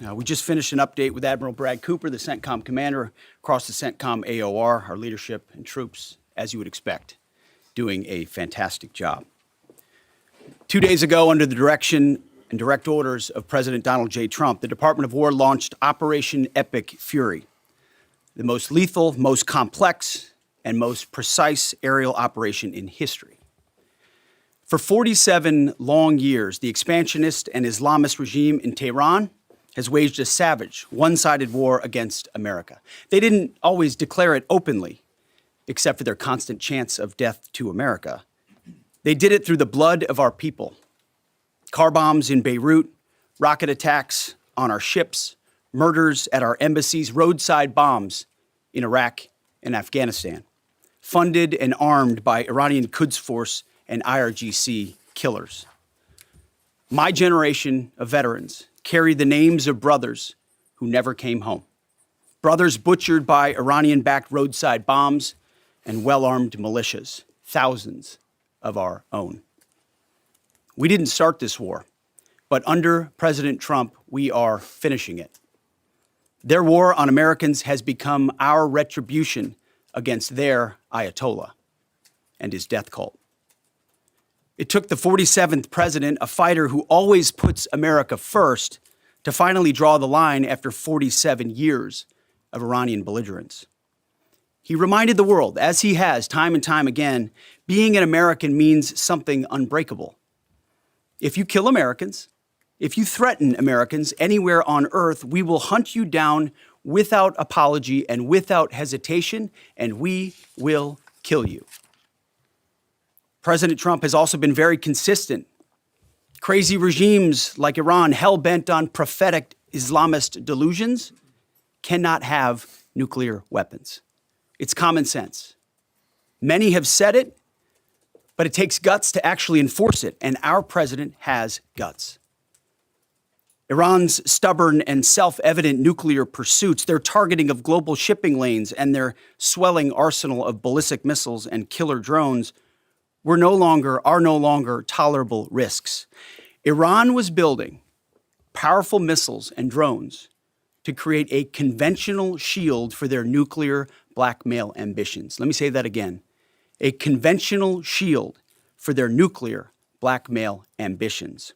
We just finished an update with Admiral Brad Cooper, the CENTCOM commander, across the CENTCOM AOR, our leadership and troops, as you would expect, doing a fantastic job. 2 days ago, under the direction and direct orders of President Donald J. Trump, the Department of War launched Operation Epic Fury, the most lethal, most complex, and most precise aerial operation in history. For 47 long years, the expansionist and Islamist regime in Tehran has waged a savage, one-sided war against America. They didn't always declare it openly, except for their constant chants of death to America. They did it through the blood of our people. Car bombs in Beirut, rocket attacks on our ships, murders at our embassies, roadside bombs in Iraq and Afghanistan, funded and armed by Iranian Quds Force and IRGC killers. My generation of veterans carry the names of brothers who never came home. Brothers butchered by Iranian-backed roadside bombs and well-armed militias, thousands of our own. We didn't start this war, but under President Trump, we are finishing it. Their war on Americans has become our retribution against their Ayatollah and his death cult. It took the 47th president, a fighter who always puts America first, to finally draw the line after 47 years of Iranian belligerence. He reminded the world, as he has time and time again, being an American means something unbreakable. If you kill Americans, if you threaten Americans anywhere on earth, we will hunt you down without apology and without hesitation, and we will kill you. President Trump has also been very consistent. Crazy regimes like Iran, hell-bent on prophetic Islamist delusions, cannot have nuclear weapons. It's common sense. Many have said it, but it takes guts to actually enforce it, and our president has guts. Iran's stubborn and self-evident nuclear pursuits, their targeting of global shipping lanes, and their swelling arsenal of ballistic missiles and killer drones are no longer tolerable risks. Iran was building powerful missiles and drones to create a conventional shield for their nuclear blackmail ambitions. Let me say that again. A conventional shield for their nuclear blackmail ambitions.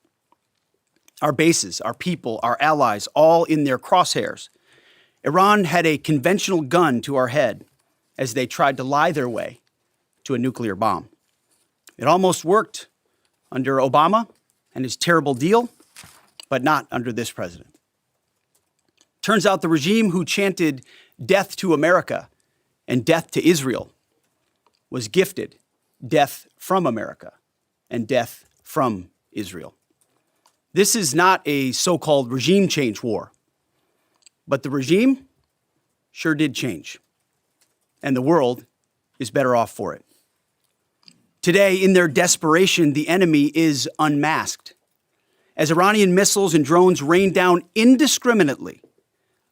Our bases, our people, our allies, all in their crosshairs. Iran had a conventional gun to our head as they tried to lie their way to a nuclear bomb. It almost worked under Obama and his terrible deal, but not under this president. Turns out the regime who chanted death to America and death to Israel was gifted death from America and death from Israel. This is not a so-called regime change war, but the regime sure did change, and the world is better off for it. Today, in their desperation, the enemy is unmasked as Iranian missiles and drones rain down indiscriminately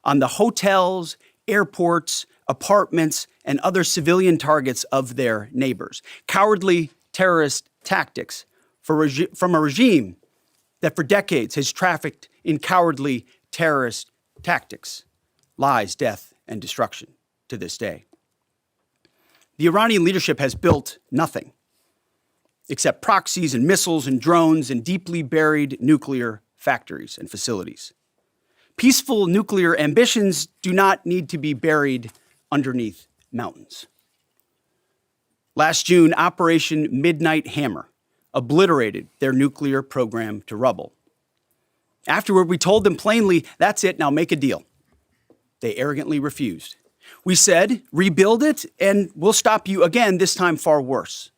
on the hotels, airports, apartments, and other civilian targets of their neighbors. Cowardly terrorist tactics from a regime that for decades has trafficked in cowardly terrorist tactics, lies, death, and destruction to this day. The Iranian leadership has built nothing except proxies and missiles and drones and deeply buried nuclear factories and facilities. Peaceful nuclear ambitions do not need to be buried underneath mountains. Last June, Operation Midnight Hammer obliterated their nuclear program to rubble. Afterward, we told them plainly, that's it, now make a deal. They arrogantly refused. We said, rebuild it, and we'll stop you again, this time far worse.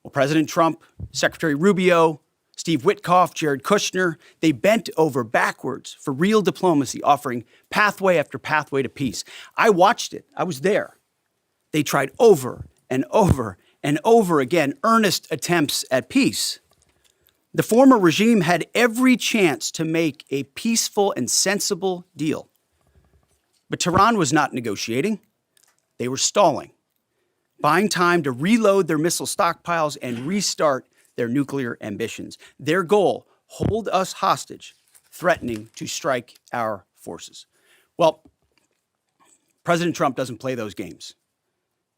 Well, President Trump, Secretary Rubio, Steve Witkoff, Jared Kushner, they bent over backwards for real diplomacy, offering pathway after pathway to peace. I watched it. I was there. They tried over and over and over again earnest attempts at peace. The former regime had every chance to make a peaceful and sensible deal. But Tehran was not negotiating. They were stalling, buying time to reload their missile stockpiles and restart their nuclear ambitions. Their goal, hold us hostage threatening to strike our forces. Well, President Trump doesn't play those games.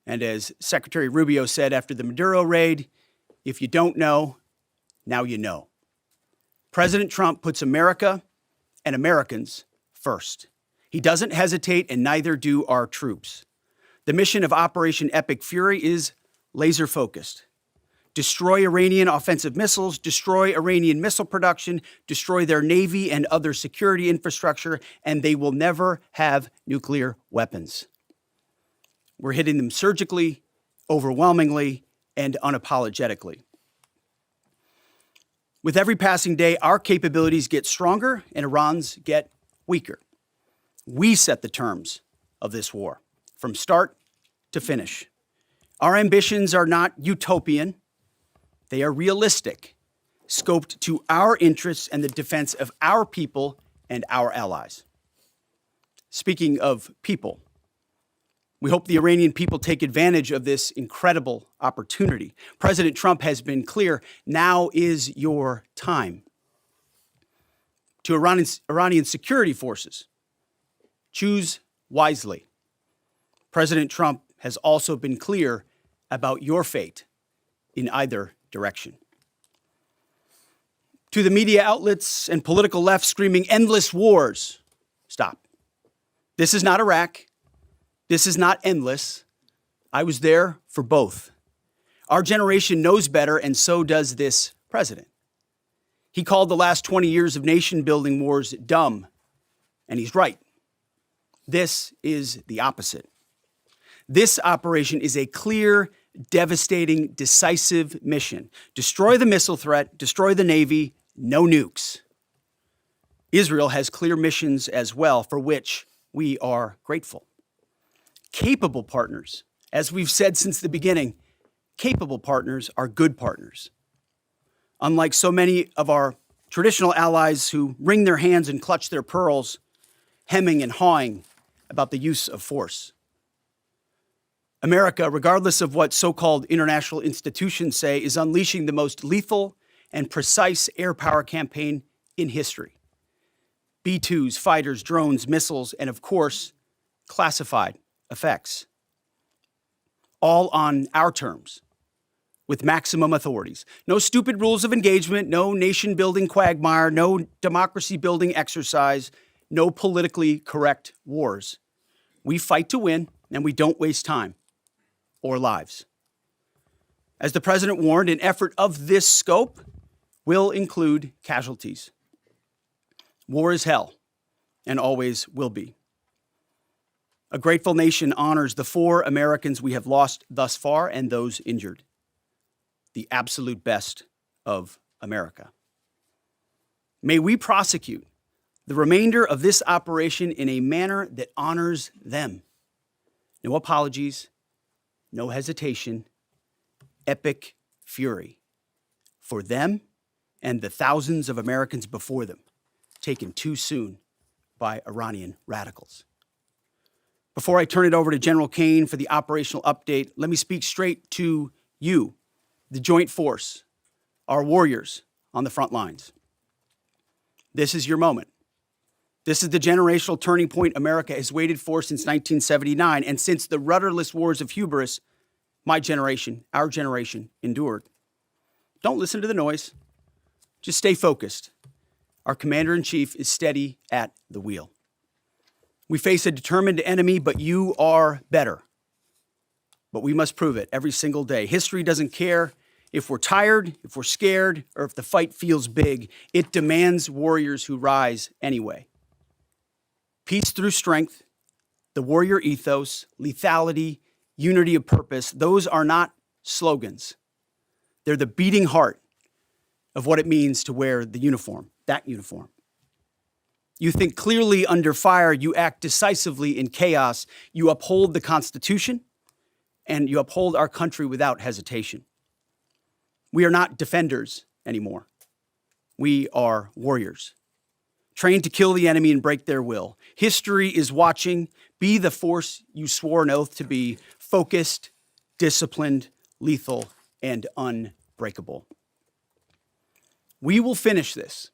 And as Secretary Rubio said after the Maduro raid, if you don't know, now you know. President Trump puts America and Americans first. He doesn't hesitate, and neither do our troops. The mission of Operation Epic Fury is laser-focused. Destroy Iranian offensive missiles, destroy Iranian missile production, destroy their navy and other security infrastructure, and they will never have nuclear weapons. We're hitting them surgically, overwhelmingly, and unapologetically. With every passing day, our capabilities get stronger and Iran's get weaker. We set the terms of this war, from start to finish. Our ambitions are not utopian. They are realistic, scoped to our interests and the defense of our people and our allies. Speaking of people, we hope the Iranian people take advantage of this incredible opportunity. President Trump has been clear, now is your time. To Iranian security forces, choose wisely. President Trump has also been clear about your fate in either direction. To the media outlets and political left screaming endless wars, stop. This is not Iraq. This is not endless. I was there for both. Our generation knows better, and so does this president. He called the last 20 years of nation-building wars dumb, and he's right. This is the opposite. This operation is a clear, devastating, decisive mission. Destroy the missile threat, destroy the Navy, no nukes. Israel has clear missions as well, for which we are grateful. Capable partners, as we've said since the beginning, capable partners are good partners. Unlike so many of our traditional allies who wring their hands and clutch their pearls, hemming and hawing about the use of force. America, regardless of what so-called international institutions say, is unleashing the most lethal and precise air power campaign in history. B-2s, fighters, drones, missiles, and of course, classified effects. All on our terms, with maximum authorities. No stupid rules of engagement, no nation-building quagmire, no democracy-building exercise, no politically correct wars. We fight to win, and we don't waste time or lives. As the president warned, an effort of this scope will include casualties. War is hell, and always will be. A grateful nation honors the 4 Americans we have lost thus far and those injured. The absolute best of America. May we prosecute the remainder of this operation in a manner that honors them. No apologies, no hesitation, epic fury for them and the thousands of Americans before them, taken too soon by Iranian radicals. Before I turn it over to General Kane for the operational update, let me speak straight to you, the Joint Force, our warriors on the front lines. This is your moment. This is the generational turning point America has waited for since 1979, and since the rudderless wars of hubris my generation, our generation, endured. Don't listen to the noise. Just stay focused. Our commander-in-chief is steady at the wheel. We face a determined enemy, but you are better. But we must prove it every single day. History doesn't care if we're tired, if we're scared, or if the fight feels big. It demands warriors who rise anyway. Peace through strength, the warrior ethos, lethality, unity of purpose, those are not slogans. They're the beating heart of what it means to wear the uniform, that uniform. You think clearly under fire, you act decisively in chaos, you uphold the Constitution, and you uphold our country without hesitation. We are not defenders anymore. We are warriors, trained to kill the enemy and break their will. History is watching. Be the force you swore an oath to be, focused, disciplined, lethal, and unbreakable. We will finish this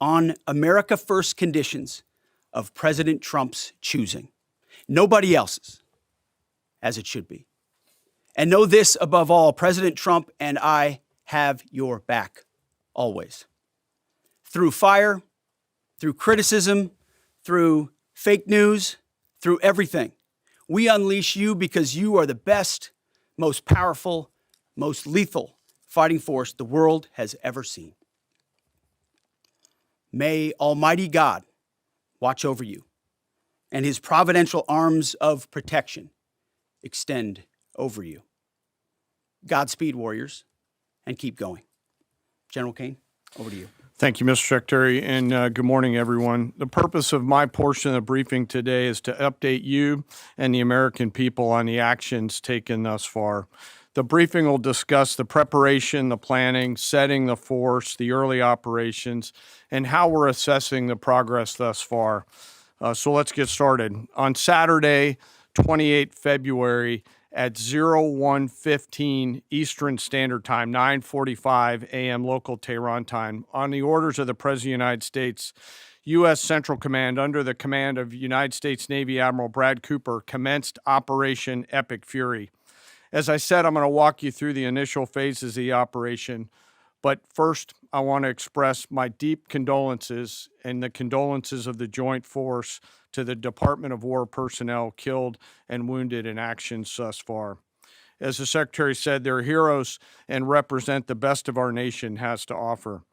on America First conditions of President Trump's choosing. Nobody else's, as it should be. And know this above all, President Trump and I have your back, always. Through fire, through criticism, through fake news, through everything. We unleash you because you are the best, most powerful, most lethal fighting force the world has ever seen. May Almighty God watch over you and his providential arms of protection extend over you. Godspeed, warriors, and keep going. General Kane, over to you. Thank you, Mr. Secretary, and good morning, everyone. The purpose of my portion of the briefing today is to update you and the American people on the actions taken thus far. The briefing will discuss the preparation, the planning, setting the force, the early operations, and how we're assessing the progress thus far. So let's get started. On Saturday, 28 February, at 01:15 Eastern Standard Time, 9:45 a.m. local Tehran time, on the orders of the President of the United States, U.S. Central Command, under the command of United States Navy Admiral Brad Cooper, commenced Operation Epic Fury. As I said, I'm going to walk you through the initial phases of the operation, but first, I want to express my deep condolences and the condolences of the Joint Force to the Department of War personnel killed and wounded in actions thus far. As the Secretary said, they're heroes and represent the best of our nation has to offer.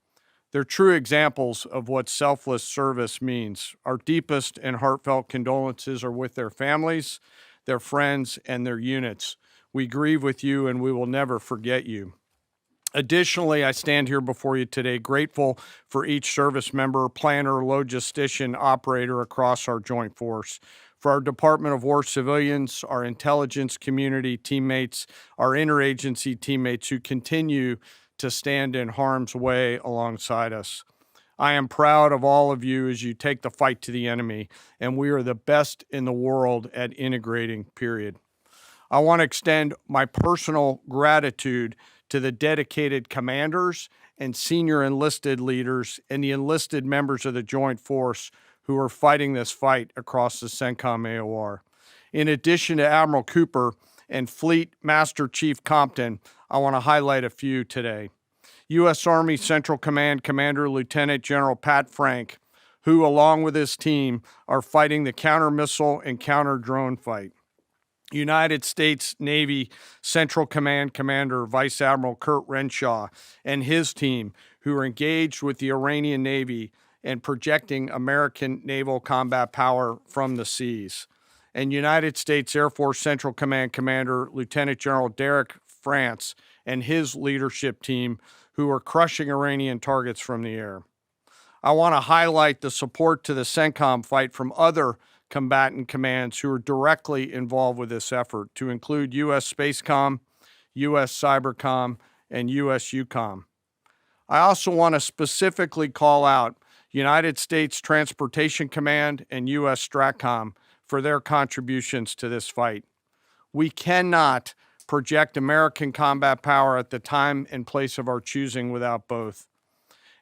They're true examples of what selfless service means. Our deepest and heartfelt condolences are with their families, their friends, and their units. We grieve with you and we will never forget you. Additionally, I stand here before you today grateful for each service member, planner, logistician, operator across our joint force, for our Department of War civilians, our intelligence community teammates, our interagency teammates who continue to stand in harm's way alongside us. I am proud of all of you as you take the fight to the enemy, and we are the best in the world at integrating, period. I want to extend my personal gratitude to the dedicated commanders and senior enlisted leaders and the enlisted members of the Joint Force who are fighting this fight across the CENTCOM AOR. In addition to Admiral Cooper and Fleet Master Chief Compton, I want to highlight a few today. U.S. Army Central Command Commander Lieutenant General Pat Frank, who along with his team are fighting the counter-missile and counter-drone fight. United States Navy Central Command Commander Vice Admiral Kurt Renshaw and his team, who are engaged with the Iranian Navy and projecting American naval combat power from the seas. And United States Air Force Central Command Commander Lieutenant General Derek France and his leadership team, who are crushing Iranian targets from the air. I want to highlight the support to the CENTCOM fight from other combatant commands who are directly involved with this effort, to include U.S. Spacecom, U.S. Cybercom, and U.S. UCOM. I also want to specifically call out United States Transportation Command and U.S. STRATCOM for their contributions to this fight. We cannot project American combat power at the time and place of our choosing without both.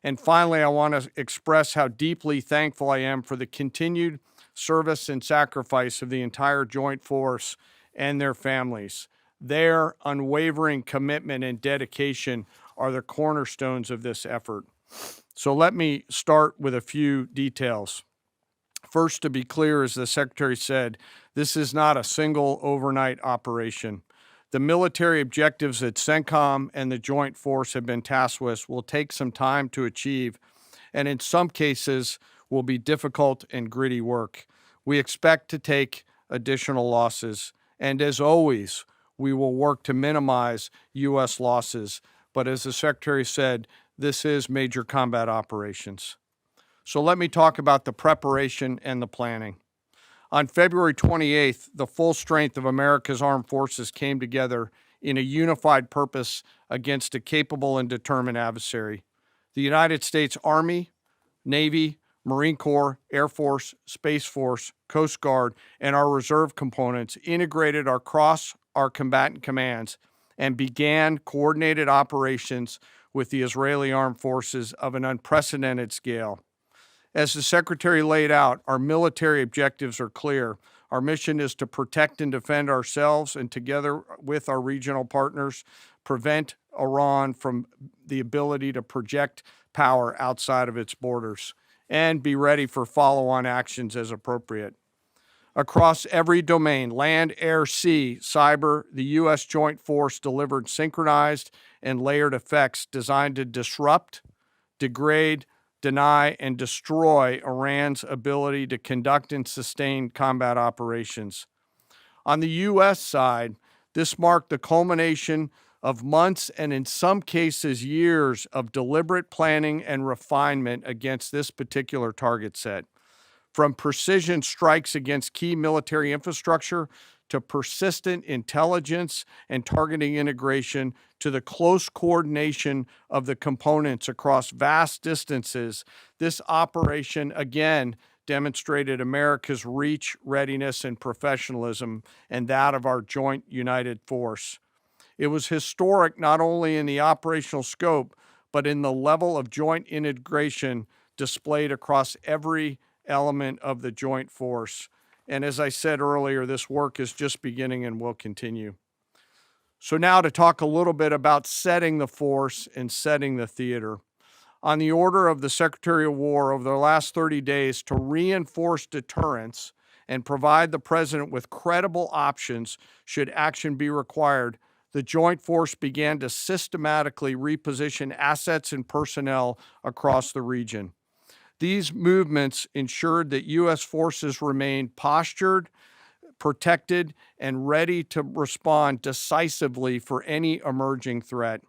And finally, I want to express how deeply thankful I am for the continued service and sacrifice of the entire Joint Force and their families. Their unwavering commitment and dedication are the cornerstones of this effort. So let me start with a few details. First, to be clear, as the Secretary said, this is not a single overnight operation. The military objectives that CENTCOM and the Joint Force have been tasked with will take some time to achieve, and in some cases will be difficult and gritty work. We expect to take additional losses, and as always, we will work to minimize U.S. losses. But as the Secretary said, this is major combat operations. So let me talk about the preparation and the planning. On February 28th, the full strength of America's armed forces came together in a unified purpose against a capable and determined adversary. The United States Army, Navy, Marine Corps, Air Force, Space Force, Coast Guard, and our reserve components integrated across our combatant commands and began coordinated operations with the Israeli armed forces of an unprecedented scale. As the Secretary laid out, our military objectives are clear. Our mission is to protect and defend ourselves and, together with our regional partners, prevent Iran from the ability to project power outside of its borders and be ready for follow-on actions as appropriate. Across every domain, land, air, sea, cyber, the U.S. Joint Force delivered synchronized and layered effects designed to disrupt, degrade, deny, and destroy Iran's ability to conduct and sustain combat operations. On the U.S. side, this marked the culmination of months and, in some cases, years of deliberate planning and refinement against this particular target set. From precision strikes against key military infrastructure to persistent intelligence and targeting integration to the close coordination of the components across vast distances, this operation again demonstrated America's reach, readiness, and professionalism, and that of our joint united force. It was historic not only in the operational scope, but in the level of joint integration displayed across every element of the joint force. And as I said earlier, this work is just beginning and will continue. So now to talk a little bit about setting the force and setting the theater. On the order of the Secretary of War over the last 30 days to reinforce deterrence and provide the President with credible options should action be required, the Joint Force began to systematically reposition assets and personnel across the region. These movements ensured that U.S. forces remained postured, protected, and ready to respond decisively for any emerging threat.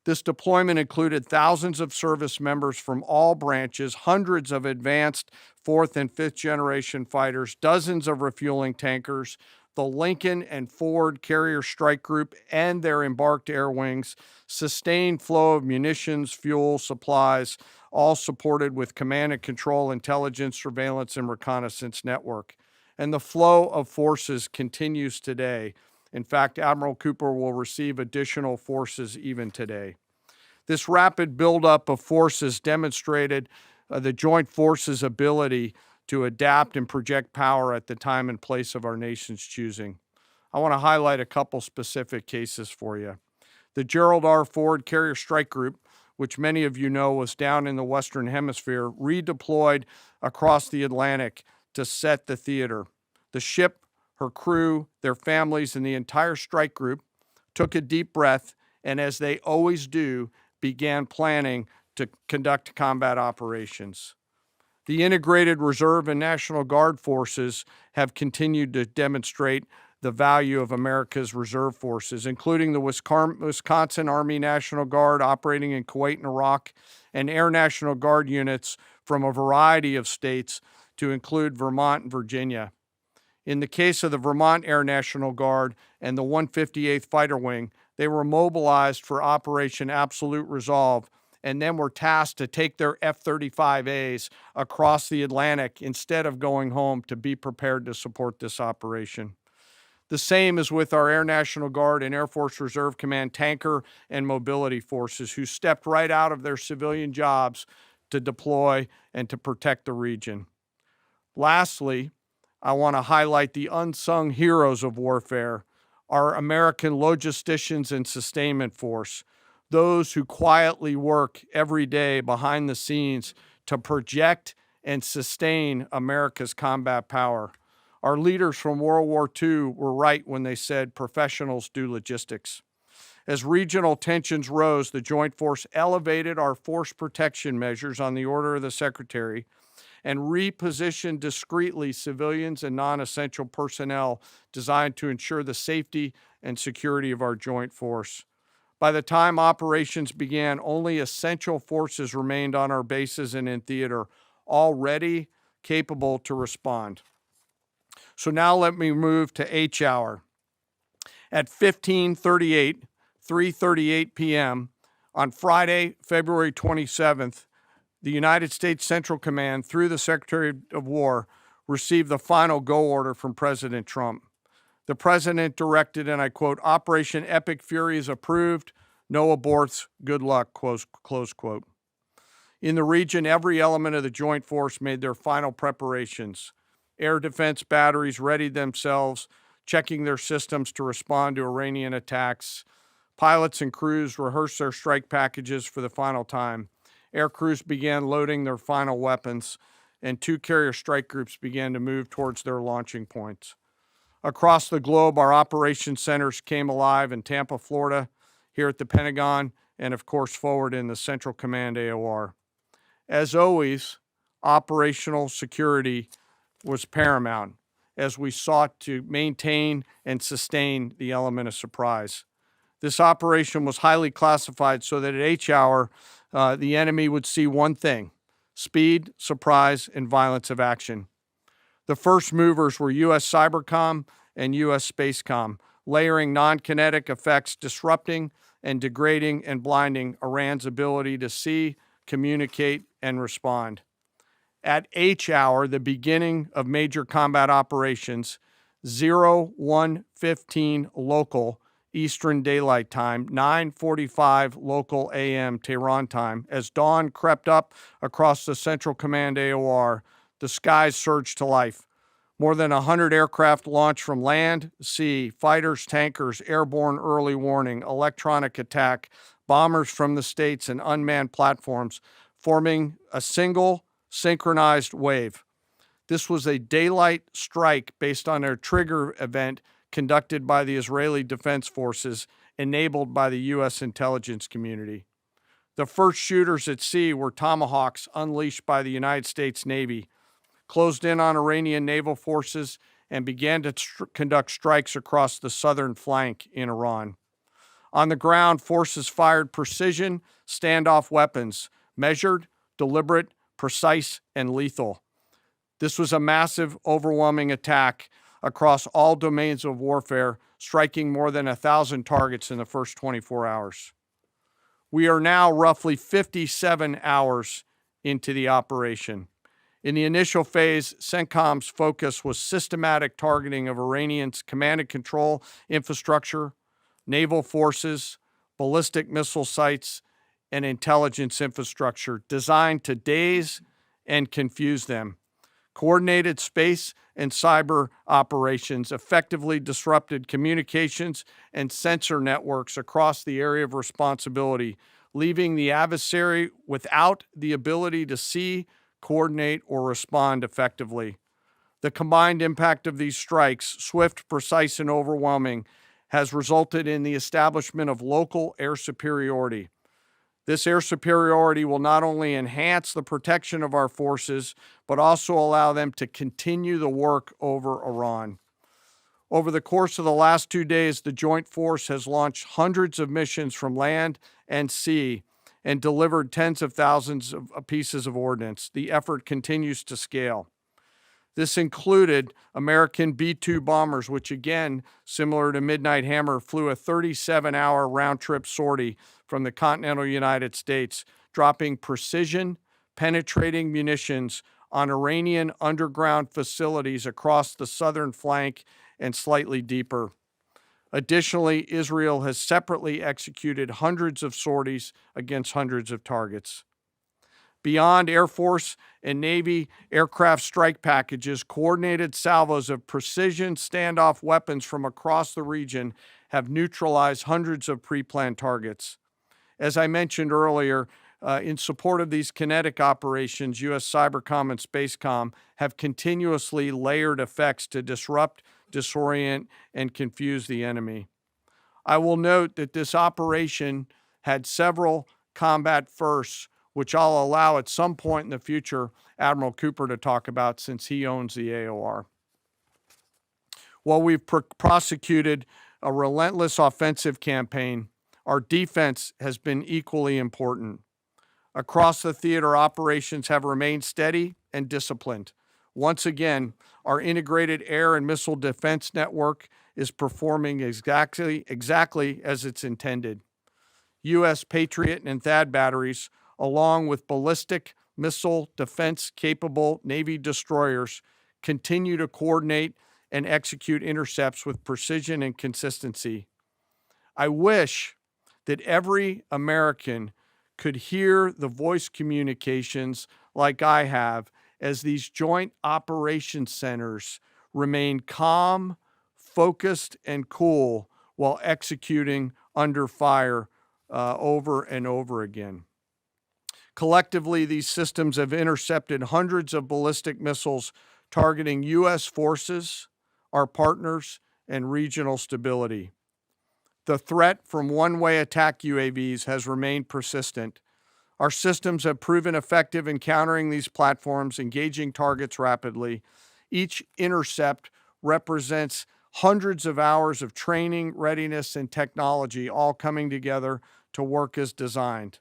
This deployment included thousands of service members from all branches, hundreds of advanced fourth and fifth generation fighters, dozens of refueling tankers, the Lincoln and Ford Carrier Strike Group and their embarked air wings, sustained flow of munitions, fuel, supplies, all supported with command and control, intelligence, surveillance, and reconnaissance network. And the flow of forces continues today. In fact, Admiral Cooper will receive additional forces even today. This rapid buildup of forces demonstrated the Joint Forces' ability to adapt and project power at the time and place of our nation's choosing. I want to highlight a couple specific cases for you. The Gerald R. Ford Carrier Strike Group, which many of you know was down in the Western Hemisphere, redeployed across the Atlantic to set the theater. The ship, her crew, their families, and the entire strike group took a deep breath and, as they always do, began planning to conduct combat operations. The integrated Reserve and National Guard forces have continued to demonstrate the value of America's reserve forces, including the Wisconsin Army National Guard operating in Kuwait and Iraq, and Air National Guard units from a variety of states to include Vermont and Virginia. In the case of the Vermont Air National Guard and the 158th Fighter Wing, they were mobilized for Operation Absolute Resolve and then were tasked to take their F-35As across the Atlantic instead of going home to be prepared to support this operation. The same is with our Air National Guard and Air Force Reserve Command tanker and mobility forces, who stepped right out of their civilian jobs to deploy and to protect the region. Lastly, I want to highlight the unsung heroes of warfare, our American logisticians and sustainment force, those who quietly work every day behind the scenes to project and sustain America's combat power. Our leaders from World War II were right when they said professionals do logistics. As regional tensions rose, the Joint Force elevated our force protection measures on the order of the Secretary and repositioned discreetly civilians and non-essential personnel designed to ensure the safety and security of our joint force. By the time operations began, only essential forces remained on our bases and in theater, all ready, capable to respond. So now let me move to H hour. At 3:38 p.m. on Friday, February 27th, the United States Central Command, through the Secretary of War, received the final go order from President Trump. The President directed, and I quote, "Operation Epic Fury is approved. No aborts. Good luck," close quote. In the region, every element of the joint force made their final preparations. Air defense batteries readied themselves, checking their systems to respond to Iranian attacks. Pilots and crews rehearsed their strike packages for the final time. Air crews began loading their final weapons, and two carrier strike groups began to move towards their launching points. Across the globe, our operations centers came alive in Tampa, Florida, here at the Pentagon, and of course forward in the Central Command AOR. As always, operational security was paramount as we sought to maintain and sustain the element of surprise. This operation was highly classified so that at H hour, the enemy would see one thing: speed, surprise, and violence of action. The first movers were U.S. Cybercom and U.S. Spacecom, layering non-kinetic effects, disrupting and degrading and blinding Iran's ability to see, communicate, and respond. At H hour, the beginning of major combat operations, 01:15 local Eastern Daylight Time, 9:45 local AM Tehran time, as dawn crept up across the Central Command AOR, the skies surged to life. More than 100 aircraft launched from land, sea, fighters, tankers, airborne early warning, electronic attack, bombers from the States, and unmanned platforms, forming a single synchronized wave. This was a daylight strike based on a trigger event conducted by the Israeli Defense Forces, enabled by the U.S. intelligence community. The first shooters at sea were Tomahawks unleashed by the United States Navy, closed in on Iranian naval forces, and began to conduct strikes across the southern flank in Iran. On the ground, forces fired precision standoff weapons, measured, deliberate, precise, and lethal. This was a massive, overwhelming attack across all domains of warfare, striking more than 1,000 targets in the first 24 hours. We are now roughly 57 hours into the operation. In the initial phase, CENTCOM's focus was systematic targeting of Iranians' command and control infrastructure, naval forces, ballistic missile sites, and intelligence infrastructure designed to daze and confuse them. Coordinated space and cyber operations effectively disrupted communications and sensor networks across the area of responsibility, leaving the adversary without the ability to see, coordinate, or respond effectively. The combined impact of these strikes, swift, precise, and overwhelming, has resulted in the establishment of local air superiority. This air superiority will not only enhance the protection of our forces, but also allow them to continue the work over Iran. Over the course of the last 2 days, the Joint Force has launched hundreds of missions from land and sea and delivered tens of thousands of pieces of ordnance. The effort continues to scale. This included American B-2 bombers, which again, similar to Midnight Hammer, flew a 37-hour round-trip sortie from the continental United States, dropping precision, penetrating munitions on Iranian underground facilities across the southern flank and slightly deeper. Additionally, Israel has separately executed hundreds of sorties against hundreds of targets. Beyond Air Force and Navy aircraft strike packages, coordinated salvos of precision standoff weapons from across the region have neutralized hundreds of pre-planned targets. As I mentioned earlier, in support of these kinetic operations, U.S. Cybercom and Spacecom have continuously layered effects to disrupt, disorient, and confuse the enemy. I will note that this operation had several combat firsts, which I'll allow at some point in the future Admiral Cooper to talk about since he owns the AOR. While we've prosecuted a relentless offensive campaign, our defense has been equally important. Across the theater, operations have remained steady and disciplined. Once again, our integrated air and missile defense network is performing exactly as it's intended. U.S. Patriot and THAAD batteries, along with ballistic missile defense-capable Navy destroyers, continue to coordinate and execute intercepts with precision and consistency. I wish that every American could hear the voice communications like I have as these joint operations centers remain calm, focused, and cool while executing under fire over and over again. Collectively, these systems have intercepted hundreds of ballistic missiles targeting U.S. forces, our partners, and regional stability. The threat from one-way attack UAVs has remained persistent. Our systems have proven effective in countering these platforms, engaging targets rapidly. Each intercept represents hundreds of hours of training, readiness, and technology all coming together to work as designed.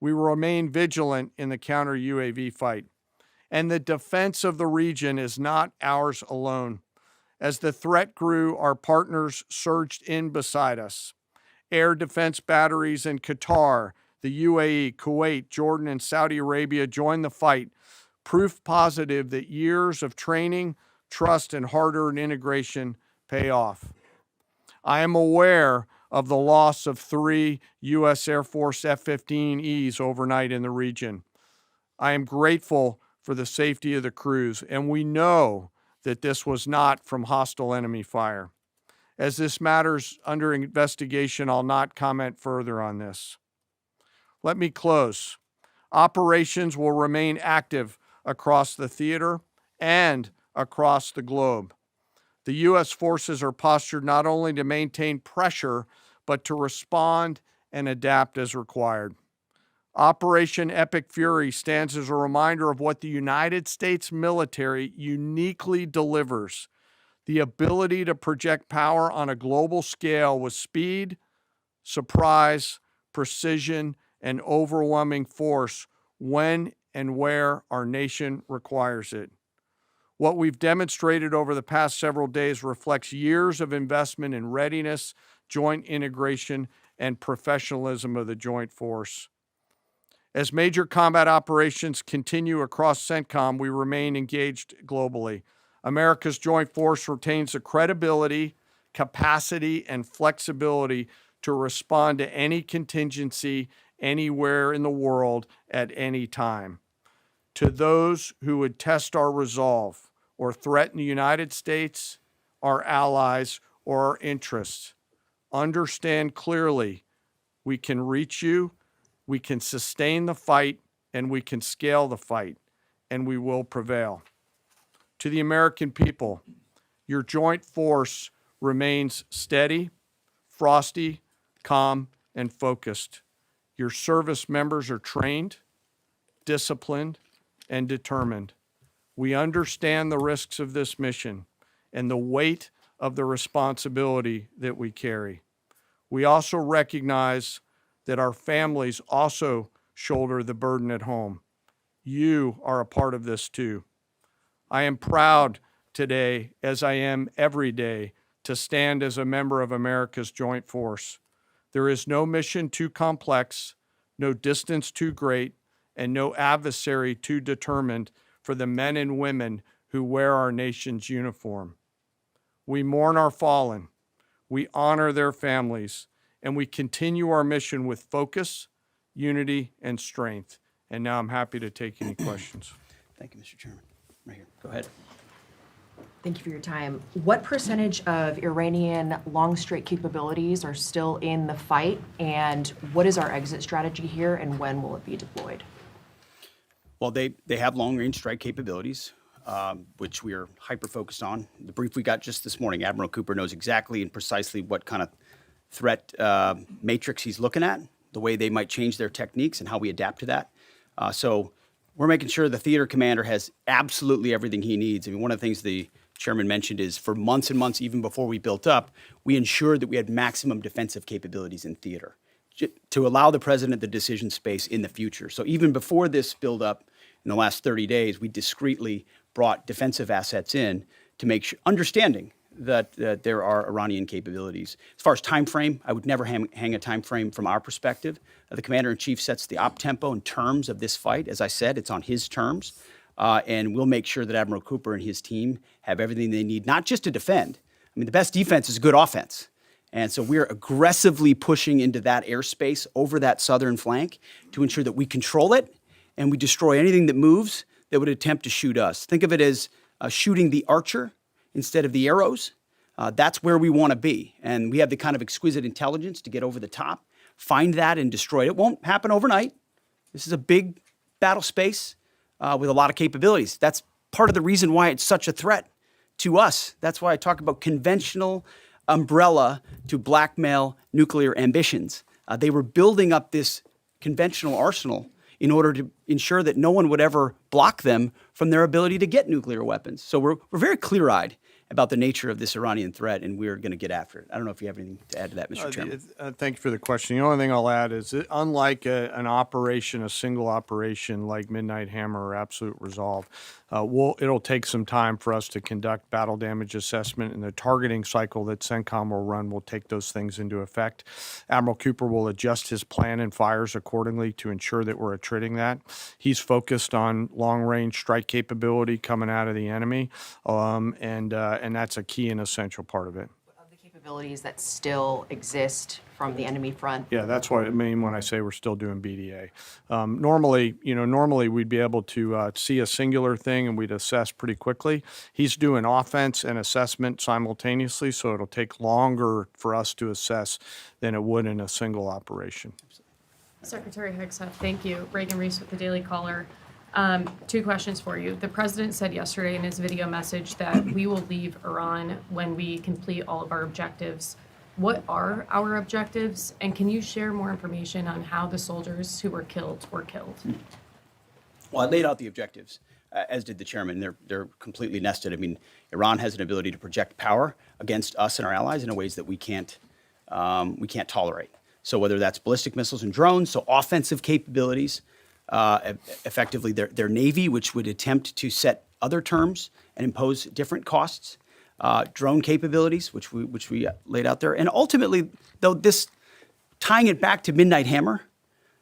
We will remain vigilant in the counter UAV fight. And the defense of the region is not ours alone. As the threat grew, our partners surged in beside us. Air defense batteries in Qatar, the UAE, Kuwait, Jordan, and Saudi Arabia joined the fight, proof positive that years of training, trust, and hard-earned integration pay off. I am aware of the loss of 3 U.S. Air Force F-15Es overnight in the region. I am grateful for the safety of the crews, and we know that this was not from hostile enemy fire. As this matter's under investigation, I'll not comment further on this. Let me close. Operations will remain active across the theater and across the globe. The U.S. forces are postured not only to maintain pressure, but to respond and adapt as required. Operation Epic Fury stands as a reminder of what the United States military uniquely delivers: the ability to project power on a global scale with speed, surprise, precision, and overwhelming force when and where our nation requires it. What we've demonstrated over the past several days reflects years of investment in readiness, joint integration, and professionalism of the joint force. As major combat operations continue across CENTCOM, we remain engaged globally. America's joint force retains the credibility, capacity, and flexibility to respond to any contingency anywhere in the world at any time. To those who would test our resolve or threaten the United States, our allies, or our interests, understand clearly we can reach you, we can sustain the fight, and we can scale the fight, and we will prevail. To the American people, your joint force remains steady, frosty, calm, and focused. Your service members are trained, disciplined, and determined. We understand the risks of this mission and the weight of the responsibility that we carry. We also recognize that our families also shoulder the burden at home. You are a part of this too. I am proud today, as I am every day, to stand as a member of America's joint force. There is no mission too complex, no distance too great, and no adversary too determined for the men and women who wear our nation's uniform. We mourn our fallen, we honor their families, and we continue our mission with focus, unity, and strength. And now I'm happy to take any questions. Thank you, Mr. Chairman. Right here. Go ahead. Thank you for your time. What percentage of Iranian long-straight capabilities are still in the fight, and what is our exit strategy here, and when will it be deployed? Well, they have long-range strike capabilities, which we are hyper-focused on. The brief we got just this morning, Admiral Cooper knows exactly and precisely what kind of threat matrix he's looking at, the way they might change their techniques, and how we adapt to that. So we're making sure the theater commander has absolutely everything he needs. I mean, one of the things the chairman mentioned is for months and months, even before we built up, we ensured that we had maximum defensive capabilities in theater to allow the president the decision space in the future. So even before this buildup in the last 30 days, we discreetly brought defensive assets in to make sure, understanding that there are Iranian capabilities. As far as time frame, I would never hang a time frame from our perspective. The commander-in-chief sets the op tempo and terms of this fight. As I said, it's on his terms. And we'll make sure that Admiral Cooper and his team have everything they need, not just to defend. I mean, the best defense is good offense. And so we're aggressively pushing into that airspace over that southern flank to ensure that we control it and we destroy anything that moves that would attempt to shoot us. Think of it as shooting the archer instead of the arrows. That's where we want to be. And we have the kind of exquisite intelligence to get over the top, find that and destroy it. It won't happen overnight. This is a big battle space with a lot of capabilities. That's part of the reason why it's such a threat to us. That's why I talk about conventional umbrella to blackmail nuclear ambitions. They were building up this conventional arsenal in order to ensure that no one would ever block them from their ability to get nuclear weapons. So we're very clear-eyed about the nature of this Iranian threat, and we're going to get after it. I don't know if you have anything to add to that, Mr. Chairman. Thank you for the question. The only thing I'll add is that unlike an operation, a single operation like Midnight Hammer or Absolute Resolve, it'll take some time for us to conduct battle damage assessment, and the targeting cycle that CENTCOM will run will take those things into effect. Admiral Cooper will adjust his plan and fires accordingly to ensure that we're attriting that. He's focused on long-range strike capability coming out of the enemy, and that's a key and essential part of it. Of the capabilities that still exist from the enemy front? Yeah, that's what I mean when I say we're still doing BDA. Normally we'd be able to see a singular thing and we'd assess pretty quickly. He's doing offense and assessment simultaneously, so it'll take longer for us to assess than it would in a single operation. Secretary Hegseth, thank you. Reagan Reese with the Daily Caller. 2 questions for you. The president said yesterday in his video message that we will leave Iran when we complete all of our objectives. What are our objectives? And can you share more information on how the soldiers who were killed were killed? Well, I laid out the objectives, as did the chairman. They're completely nested. I mean, Iran has an ability to project power against us and our allies in ways that we can't tolerate. So whether that's ballistic missiles and drones, so offensive capabilities, effectively their navy, which would attempt to set other terms and impose different costs, drone capabilities, which we laid out there, and ultimately, though this tying it back to Midnight Hammer,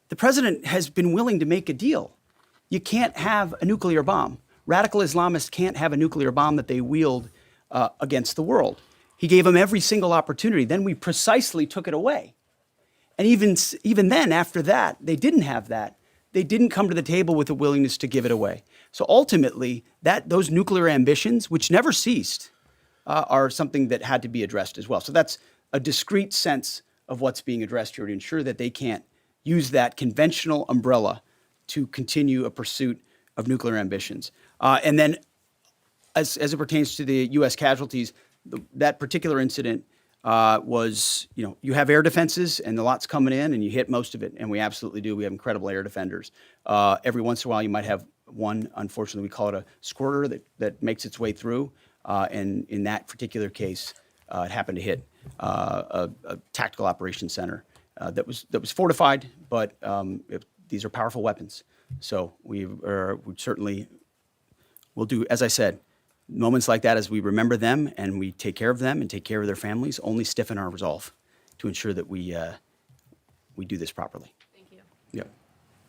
the president has been willing to make a deal. You can't have a nuclear bomb. Radical Islamists can't have a nuclear bomb that they wield against the world. He gave them every single opportunity. Then we precisely took it away. And even then, after that, they didn't have that. They didn't come to the table with a willingness to give it away. So ultimately, those nuclear ambitions, which never ceased, are something that had to be addressed as well. So that's a discrete sense of what's being addressed here to ensure that they can't use that conventional umbrella to continue a pursuit of nuclear ambitions. And then as it pertains to the U.S. casualties, that particular incident was, you have air defenses and the lot's coming in and you hit most of it. And we absolutely do. We have incredible air defenders. Every once in a while, you might have one, unfortunately, we call it a squirter that makes its way through. And in that particular case, it happened to hit a tactical operations center that was fortified, but these are powerful weapons. So we certainly will do, as I said, moments like that as we remember them and we take care of them and take care of their families only stiffen our resolve to ensure that we do this properly. Thank you. Yep.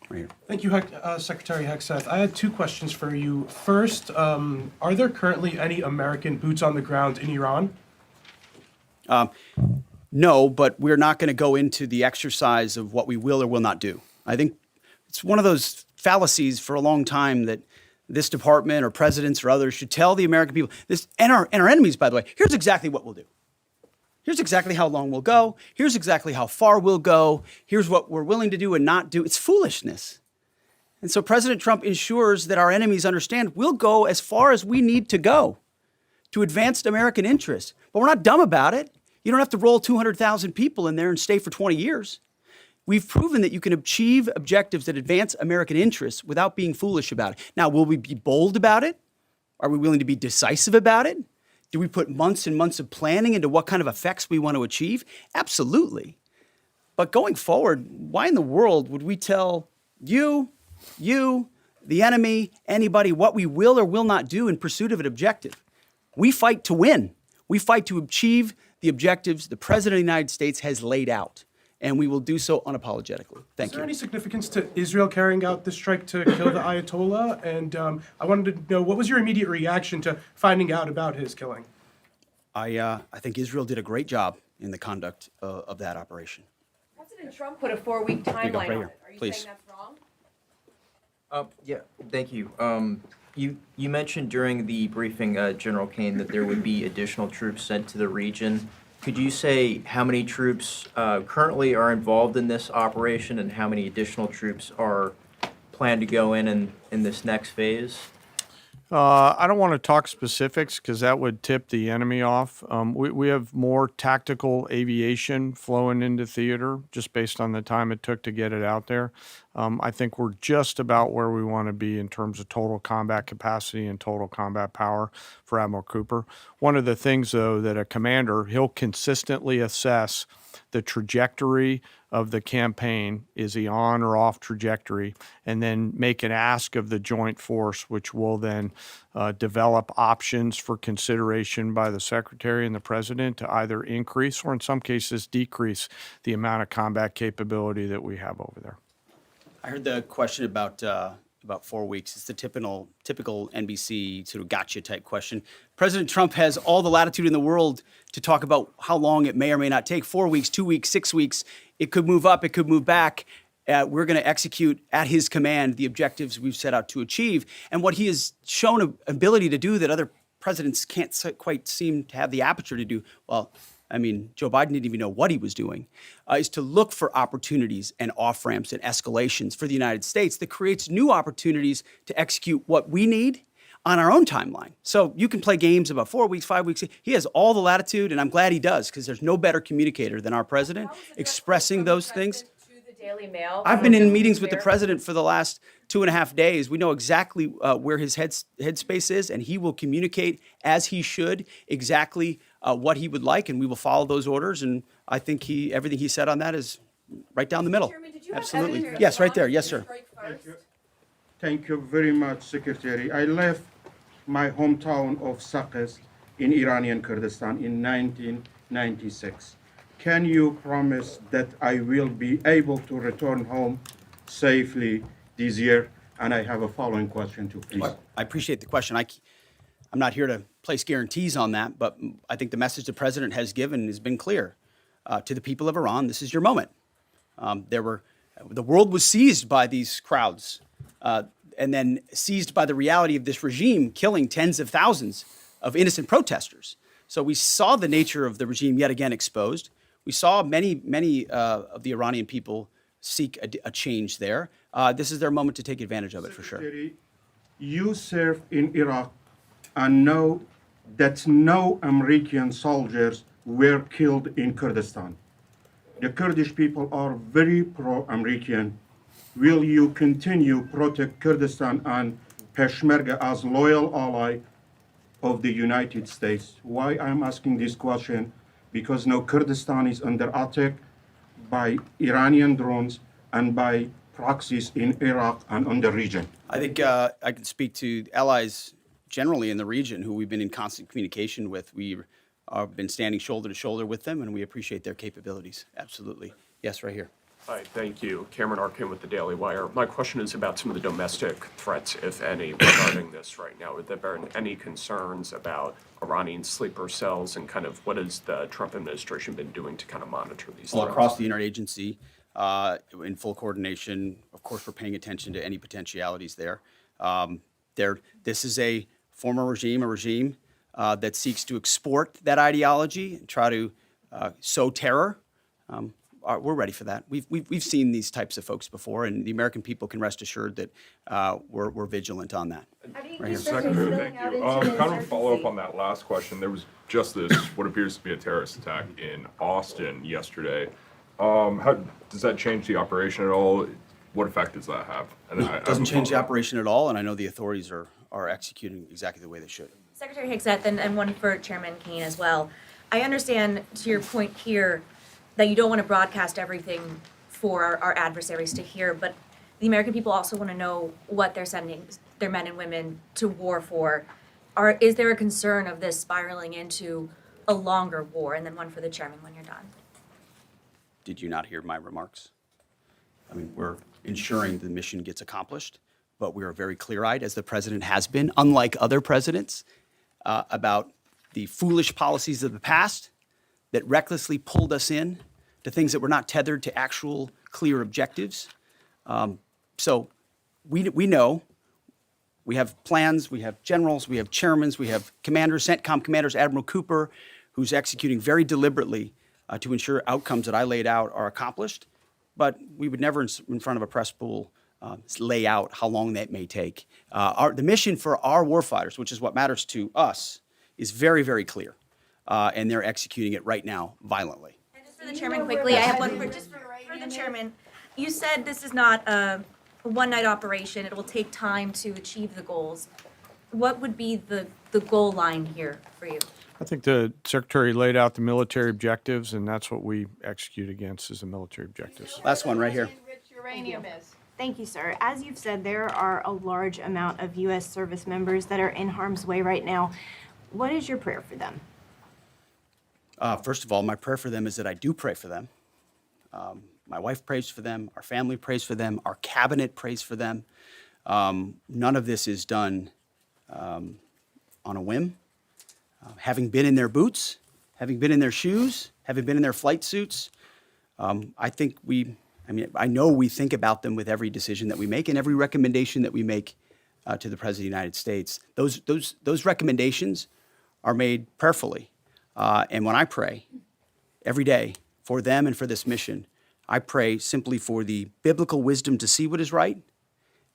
Right here. Thank you, Secretary Hegseth. I had 2 questions for you. First, are there currently any American boots on the ground in Iran? No, but we're not going to go into the exercise of what we will or will not do. I think it's one of those fallacies for a long time that this department or presidents or others should tell the American people this, and our enemies, by the way, here's exactly what we'll do. Here's exactly how long we'll go. Here's exactly how far we'll go. Here's what we're willing to do and not do. It's foolishness. And so President Trump ensures that our enemies understand we'll go as far as we need to go to advance American interests. But we're not dumb about it. You don't have to roll 200,000 people in there and stay for 20 years. We've proven that you can achieve objectives that advance American interests without being foolish about it. Now, will we be bold about it? Are we willing to be decisive about it? Do we put months and months of planning into what kind of effects we want to achieve? Absolutely. But going forward, why in the world would we tell you, the enemy, anybody, what we will or will not do in pursuit of an objective? We fight to win. We fight to achieve the objectives the President of the United States has laid out, and we will do so unapologetically. Thank Is there you. any significance to Israel carrying out this strike to kill the Ayatollah? And I wanted to know, what was your immediate reaction to finding out about his killing? I think Israel did a great job in the conduct of that operation. President Trump put a 4-week go, timeline right on here, it. Are you please. saying that's wrong? Yeah, thank you. You mentioned during the briefing, General Kane, that there would be additional troops sent to the region. Could you say how many troops currently are involved in this operation and how many additional troops are planned to go in this next phase? I don't want to talk specifics because that would tip the enemy off. We have more tactical aviation flowing into theater just based on the time it took to get it out there. I think we're just about where we want to be in terms of total combat capacity and total combat power for Admiral Cooper. One of the things, though, that a commander, he'll consistently assess the trajectory of the campaign. Is he on or off trajectory? And then make an ask of the joint force, which will then develop options for consideration by the Secretary and the President to either increase or in some cases decrease the amount of combat capability that we have over there. I heard the question about 4 weeks. It's the typical NBC sort of gotcha type question. President Trump has all the latitude in the world to talk about how long it may or may not take. 4 weeks, 2 weeks, 6 weeks. It could move up. It could move back. We're going to execute at his command the objectives we've set out to achieve. And what he has shown an ability to do that other presidents can't quite seem to have the aperture to do, well, I mean, Joe Biden didn't even know what he was doing, is to look for opportunities and off-ramps and escalations for the United States that creates new opportunities to execute what we need on our own timeline. So you can play games about 4 weeks, 5 weeks. He has all the latitude, and I'm glad he does, because there's no better communicator than our president expressing those things. To the Daily Mail. I've been in meetings with the president for the last 2.5 days. We know exactly where his headspace is, and he will communicate as he should exactly what he would like, and we will follow those orders. And I think everything he said on that is right down the middle. Chairman, did you have Absolutely. evidence Yes, right there. response Yes, to sir. strike first? Thank you very much, Secretary. I left my hometown of Sakis in Iranian Kurdistan in 1996. Can you promise that I will be able to return home safely this year? And I have a following question too, please. I appreciate the question. I'm not here to place guarantees on that, but I think the message the president has given has been clear to the people of Iran. This is your moment. The world was seized by these crowds, and then seized by the reality of this regime killing tens of thousands of innocent protesters. So we saw the nature of the regime yet again exposed. We saw many of the Iranian people seek a change there. This is their moment to take advantage of it for sure. Secretary, you served in Iraq and know that no American soldiers were killed in Kurdistan. The Kurdish people are very pro-American. Will you continue protect Kurdistan and Peshmerga as loyal ally of the United States? Why I'm asking this question? Because now Kurdistan is under attack by Iranian drones and by proxies in Iraq and on the region. I think I can speak to allies generally in the region who we've been in constant communication with. We've been standing shoulder to shoulder with them, and we appreciate their capabilities. Absolutely. Yes, right here. Hi, thank you. Cameron Arkin with the Daily Wire. My question is about some of the domestic threats, if any, regarding this right now. Have there been any concerns about Iranian sleeper cells, and kind of what has the Trump administration been doing to kind of monitor these All threats? across the interagency, in full coordination. Of course, we're paying attention to any potentialities there. This is a former regime, a regime that seeks to export that ideology and try to sow terror. We're ready for that. We've seen these types of folks before, and the American people can rest assured that we're vigilant on that. Secretary, thank you. Kind of a follow-up on that last question. There was just this, what appears to be a terrorist attack in Austin yesterday. How does that change the operation at all? What effect does that have? And It doesn't change the operation at all, and I know the authorities are executing exactly the way they should. Secretary Higseth, and one for Chairman Kane as well. I understand, to your point here, that you don't want to broadcast everything for our adversaries to hear, but the American people also want to know what they're sending their men and women to war for. Is there a concern of this spiraling into a longer war? And then one for the chairman when you're done. Did you not hear my remarks? I mean, we're ensuring the mission gets accomplished, but we are very clear-eyed, as the president has been, unlike other presidents, about the foolish policies of the past, that recklessly pulled us in to things that were not tethered to actual clear objectives. So we know, we have plans, we have generals, we have chairmen, we have commanders, CENTCOM commanders, Admiral Cooper, who's executing very deliberately to ensure outcomes that I laid out are accomplished. But we would never, in front of a press pool, lay out how long that may take. The mission for our warfighters, which is what matters to us, is very, very clear. And they're executing it right now violently. And just for the chairman quickly, I have one for the chairman. You said this is not a one-night operation. It will take time to achieve the goals. What would be the goal line here for you? I think the Secretary laid out the military objectives, and that's what we execute against is the military objectives. Last one right here. Enriched uranium is. Thank you, sir. As you've said, there are a large amount of U.S. service members that are in harm's way right now. What is your prayer for them? First of all, my prayer for them is that I do pray for them. My wife prays for them. Our family prays for them. Our cabinet prays for them. None of this is done on a whim. Having been in their boots, having been in their shoes, having been in their flight suits, I know we think about them with every decision that we make and every recommendation that we make to the President of the United States. Those recommendations are made prayerfully. And when I pray every day for them and for this mission, I pray simply for the biblical wisdom to see what is right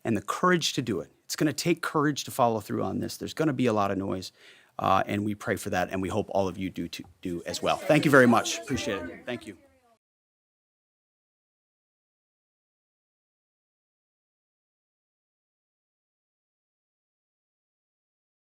and the courage to do it. It's going to take courage to follow through on this. There's going to be a lot of noise, and we pray for that, and we hope all of you do as well. Thank you very much. Appreciate it. Thank you.